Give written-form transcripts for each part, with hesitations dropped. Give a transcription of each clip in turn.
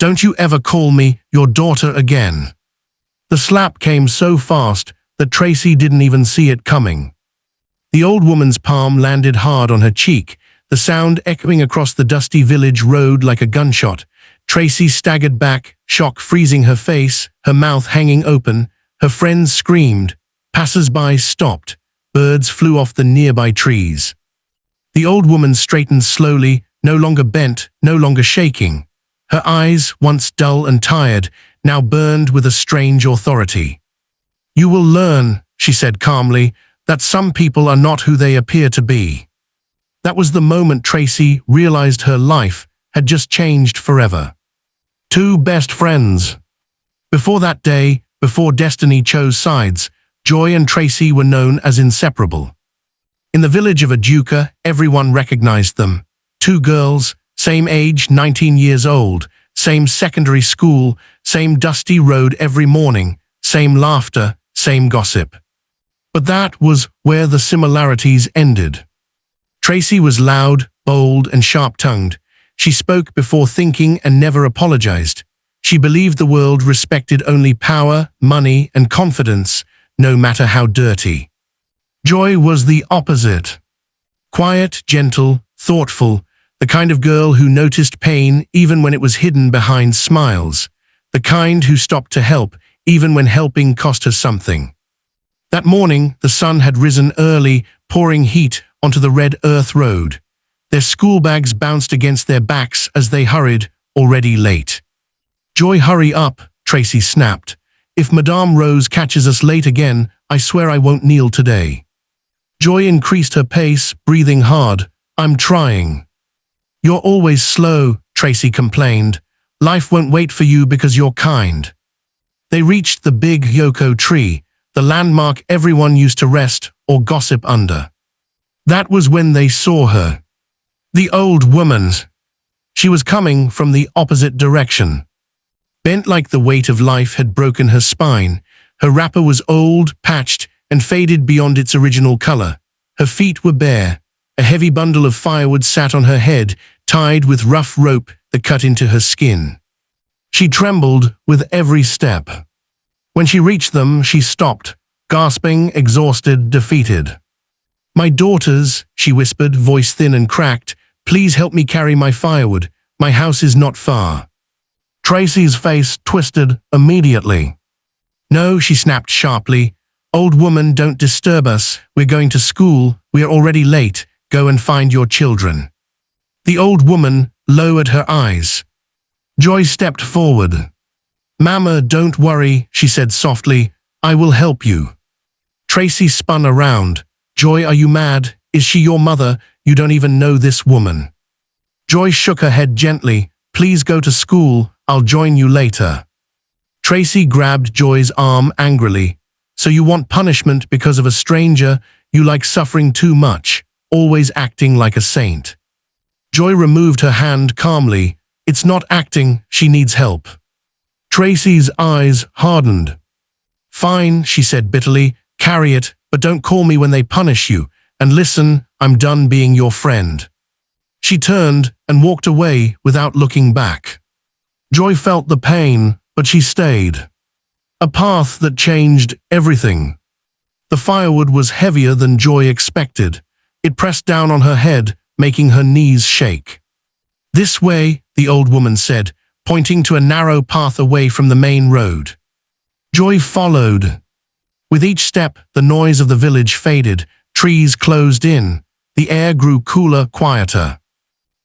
Don't you ever call me your daughter again." The slap came so fast that Tracy didn't even see it coming. The old woman's palm landed hard on her cheek, the sound echoing across the dusty village road like a gunshot. Tracy staggered back, shock freezing her face, her mouth hanging open. Her friends screamed. Passers-by stopped. Birds flew off the nearby trees. The old woman straightened slowly, no longer bent, no longer shaking. Her eyes, once dull and tired, now burned with a strange authority. "You will learn," she said calmly, "that some people are not who they appear to be." That was the moment Tracy realized her life had just changed forever. Two best friends. Before that day, before destiny chose sides, Joy and Tracy were known as inseparable. In the village of Aduka, everyone recognized them. Two girls, same age, 19 years old, same secondary school, same dusty road every morning, same laughter, same gossip. But that was where the similarities ended. Tracy was loud, bold, and sharp-tongued. She spoke before thinking and never apologized. She believed the world respected only power, money, and confidence, no matter how dirty. Joy was the opposite. Quiet, gentle, thoughtful, the kind of girl who noticed pain even when it was hidden behind smiles, the kind who stopped to help even when helping cost her something. That morning, the sun had risen early, pouring heat onto the red earth road. Their school bags bounced against their backs as they hurried, already late. "Joy, hurry up," Tracy snapped. "If Madame Rose catches us late again, I swear I won't kneel today." Joy increased her pace, breathing hard. "I'm trying." "You're always slow," Tracy complained. "Life won't wait for you because you're kind." They reached the big Yoko tree, the landmark everyone used to rest or gossip under. That was when they saw her. The old woman. She was coming from the opposite direction. Bent like the weight of life had broken her spine, her wrapper was old, patched, and faded beyond its original color. Her feet were bare. A heavy bundle of firewood sat on her head, tied with rough rope that cut into her skin. She trembled with every step. When she reached them, she stopped, gasping, exhausted, defeated. "My daughters," she whispered, voice thin and cracked, "please help me carry my firewood. My house is not far." Tracy's face twisted immediately. "No," she snapped sharply. "Old woman, don't disturb us. We're going to school. We are already late. Go and find your children." The old woman lowered her eyes. Joy stepped forward. "Mama, don't worry," she said softly. "I will help you." Tracy spun around. "Joy, are you mad? Is she your mother? You don't even know this woman." Joy shook her head gently. "Please go to school. I'll join you later." Tracy grabbed Joy's arm angrily. "So you want punishment because of a stranger? You like suffering too much, always acting like a saint." Joy removed her hand calmly. "It's not acting, she needs help." Tracy's eyes hardened. "Fine," she said bitterly, "carry it, but don't call me when they punish you. And listen, I'm done being your friend." She turned and walked away without looking back. Joy felt the pain, but she stayed. A path that changed everything. The firewood was heavier than Joy expected. It pressed down on her head, making her knees shake. "This way," the old woman said, pointing to a narrow path away from the main road. Joy followed. With each step, the noise of the village faded, trees closed in, the air grew cooler, quieter.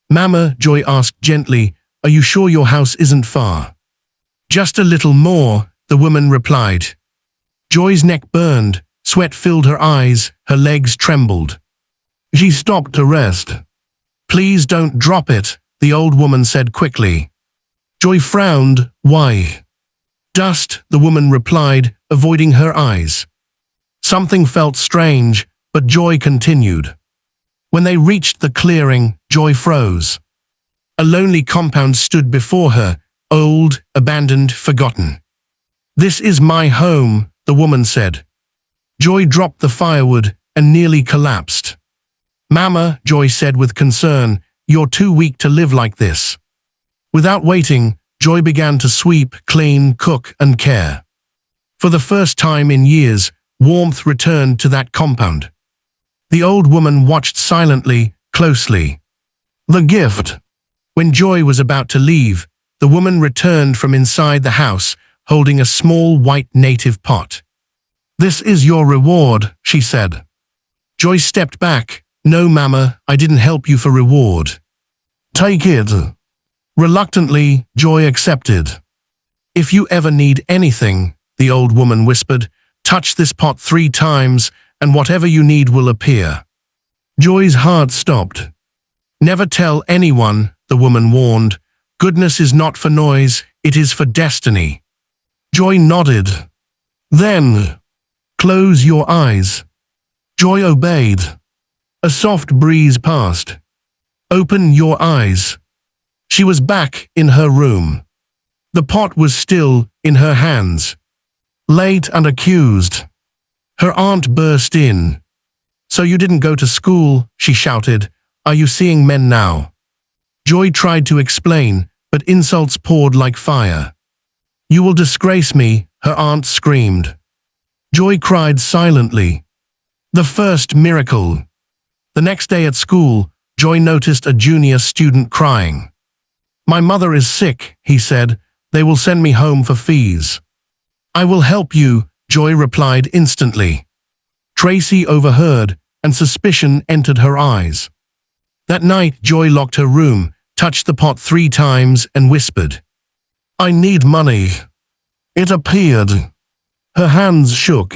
"Mama," Joy asked gently, "are you sure your house isn't far?" "Just a little more," the woman replied. Joy's neck burned, sweat filled her eyes, her legs trembled. She stopped to rest. "Please don't drop it," the old woman said quickly. Joy frowned. "Why?" "Dust," the woman replied, avoiding her eyes. Something felt strange, but Joy continued. When they reached the clearing, Joy froze. A lonely compound stood before her, old, abandoned, forgotten. "This is my home," the woman said. Joy dropped the firewood and nearly collapsed. "Mama," Joy said with concern, "you're too weak to live like this." Without waiting, Joy began to sweep, clean, cook, and care. For the first time in years, warmth returned to that compound. The old woman watched silently, closely. The gift. When Joy was about to leave, the woman returned from inside the house, holding a small white native pot. "This is your reward," she said. Joy stepped back. "No, Mama, I didn't help you for reward." "Take it." Reluctantly, Joy accepted. "If you ever need anything," the old woman whispered, "touch this pot 3 times, and whatever you need will appear." Joy's heart stopped. "Never tell anyone," the woman warned. "Goodness is not for noise, it is for destiny." Joy nodded. "Then, close your eyes." Joy obeyed. A soft breeze passed. "Open your eyes." She was back in her room. The pot was still in her hands. Late and accused. Her aunt burst in. "So you didn't go to school," she shouted. "Are you seeing men now?" Joy tried to explain, but insults poured like fire. "You will disgrace me," her aunt screamed. Joy cried silently. The first miracle. The next day at school, Joy noticed a junior student crying. "My mother is sick," he said. "They will send me home for fees." "I will help you," Joy replied instantly. Tracy overheard, and suspicion entered her eyes. That night, Joy locked her room, touched the pot 3 times, and whispered, "I need money." It appeared. Her hands shook.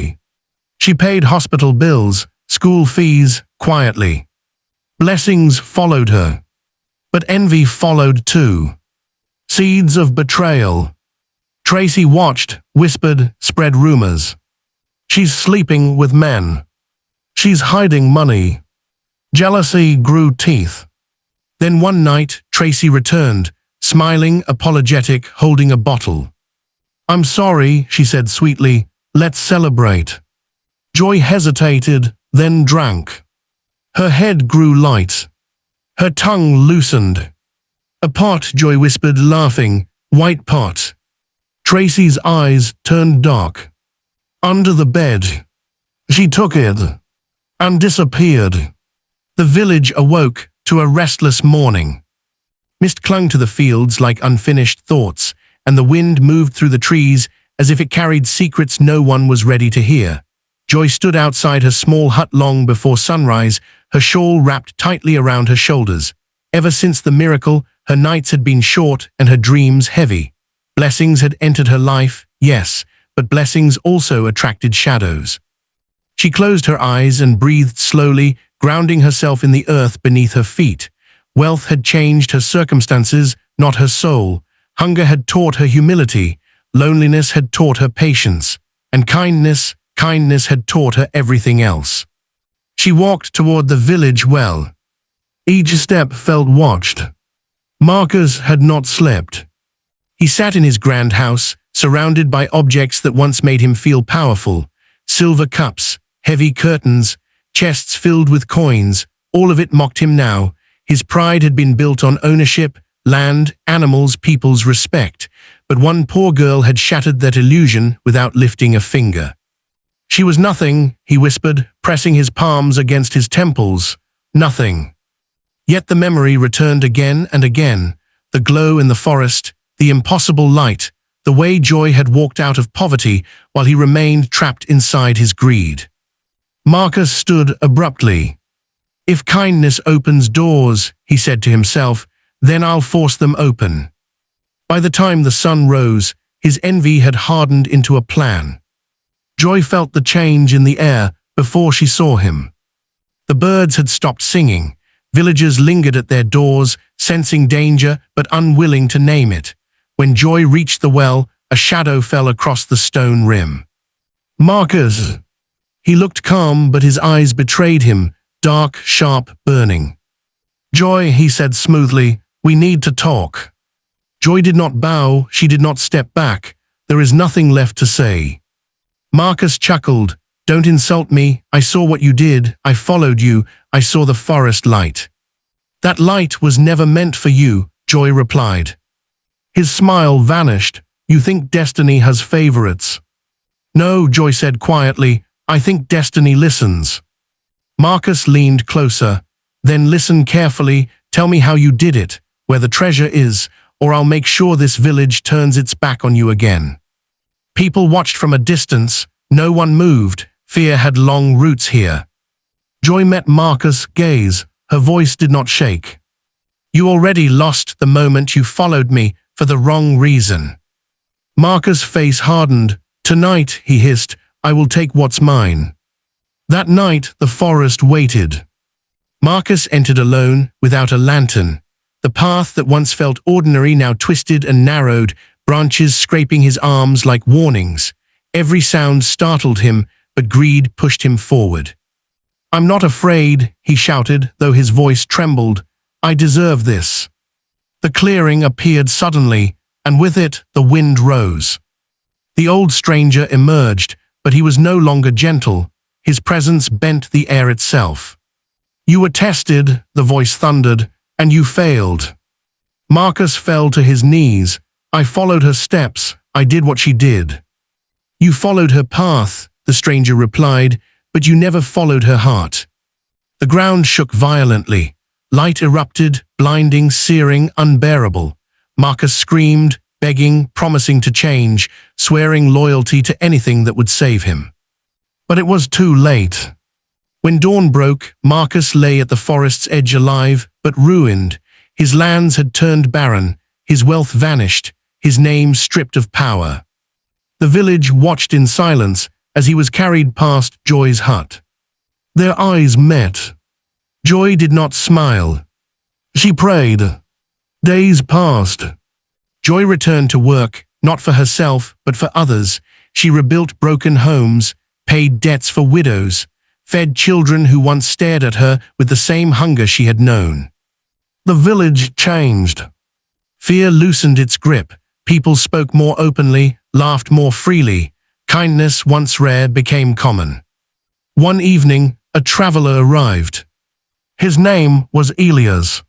She paid hospital bills, school fees, quietly. Blessings followed her. But envy followed too. Seeds of betrayal. Tracy watched, whispered, spread rumors. "She's sleeping with men. She's hiding money." Jealousy grew teeth. Then one night, Tracy returned, smiling, apologetic, holding a bottle. "I'm sorry," she said sweetly. "Let's celebrate." Joy hesitated, then drank. Her head grew light. Her tongue loosened. "A pot," Joy whispered, laughing. "White pot." Tracy's eyes turned dark. "Under the bed." She took it and disappeared. The village awoke to a restless morning. Mist clung to the fields like unfinished thoughts, and the wind moved through the trees as if it carried secrets no one was ready to hear. Joy stood outside her small hut long before sunrise, her shawl wrapped tightly around her shoulders. Ever since the miracle, her nights had been short and her dreams heavy. Blessings had entered her life, yes, but blessings also attracted shadows. She closed her eyes and breathed slowly, grounding herself in the earth beneath her feet. Wealth had changed her circumstances, not her soul. Hunger had taught her humility, loneliness had taught her patience, and kindness had taught her everything else. She walked toward the village well. Each step felt watched. Marcus had not slept. He sat in his grand house, surrounded by objects that once made him feel powerful. Silver cups, heavy curtains, chests filled with coins, all of it mocked him now. His pride had been built on ownership, land, animals, people's respect. But one poor girl had shattered that illusion without lifting a finger. "She was nothing," he whispered, pressing his palms against his temples. "Nothing." Yet the memory returned again and again. The glow in the forest, the impossible light, the way Joy had walked out of poverty while he remained trapped inside his greed. Marcus stood abruptly. "If kindness opens doors," he said to himself, "then I'll force them open." By the time the sun rose, his envy had hardened into a plan. Joy felt the change in the air before she saw him. The birds had stopped singing. Villagers lingered at their doors, sensing danger but unwilling to name it. When Joy reached the well, a shadow fell across the stone rim. "Marcus!" He looked calm, but his eyes betrayed him, dark, sharp, burning. "Joy," he said smoothly, "we need to talk." Joy did not bow, she did not step back. There is nothing left to say. Marcus chuckled. "Don't insult me. I saw what you did. I followed you. I saw the forest light." "That light was never meant for you," Joy replied. His smile vanished. You think destiny has favorites? No, Joy said quietly. I think destiny listens. Marcus leaned closer. Then listen carefully. Tell me how you did it, where the treasure is, or I'll make sure this village turns its back on you again. People watched from a distance. No one moved. Fear had long roots here. Joy met Marcus' gaze. Her voice did not shake. You already lost the moment you followed me for the wrong reason. Marcus' face hardened. Tonight, he hissed, I will take what's mine. That night, the forest waited. Marcus entered alone, without a lantern. The path that once felt ordinary now twisted and narrowed, branches scraping his arms like warnings. Every sound startled him, but greed pushed him forward. I'm not afraid, he shouted, though his voice trembled. I deserve this. The clearing appeared suddenly, and with it, the wind rose. The old stranger emerged, but he was no longer gentle. His presence bent the air itself. You were tested, the voice thundered, and you failed. Marcus fell to his knees. I followed her steps. I did what she did. You followed her path, the stranger replied, but you never followed her heart. The ground shook violently. Light erupted, blinding, searing, unbearable. Marcus screamed, begging, promising to change, swearing loyalty to anything that would save him. But it was too late. When dawn broke, Marcus lay at the forest's edge alive, but ruined. His lands had turned barren, his wealth vanished, his name stripped of power. The village watched in silence as he was carried past Joy's hut. Their eyes met. Joy did not smile. She prayed. Days passed. Joy returned to work, not for herself, but for others. She rebuilt broken homes, paid debts for widows, fed children who once stared at her with the same hunger she had known. The village changed. Fear loosened its grip. People spoke more openly, laughed more freely. Kindness, once rare, became common. One evening, a traveler arrived. His name was Elias.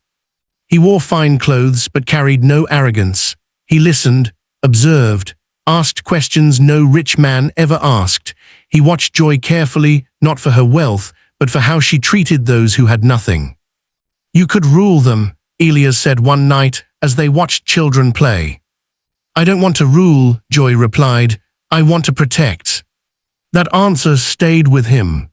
He wore fine clothes but carried no arrogance. He listened, observed, asked questions no rich man ever asked. He watched Joy carefully, not for her wealth, but for how she treated those who had nothing. You could rule them, Elias said one night as they watched children play. I don't want to rule, Joy replied. I want to protect. That answer stayed with him.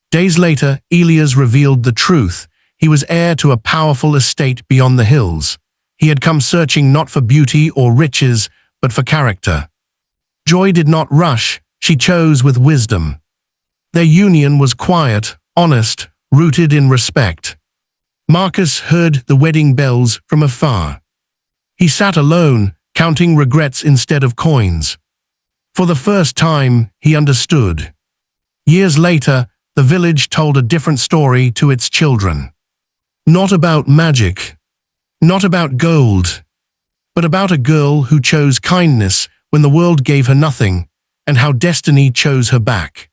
Days later, Elias revealed the truth. He was heir to a powerful estate beyond the hills. He had come searching not for beauty or riches, but for character. Joy did not rush. She chose with wisdom. Their union was quiet, honest, rooted in respect. Marcus heard the wedding bells from afar. He sat alone, counting regrets instead of coins. For the first time, he understood. Years later, the village told a different story to its children. Not about magic, not about gold, but about a girl who chose kindness when the world gave her nothing, and how destiny chose her back.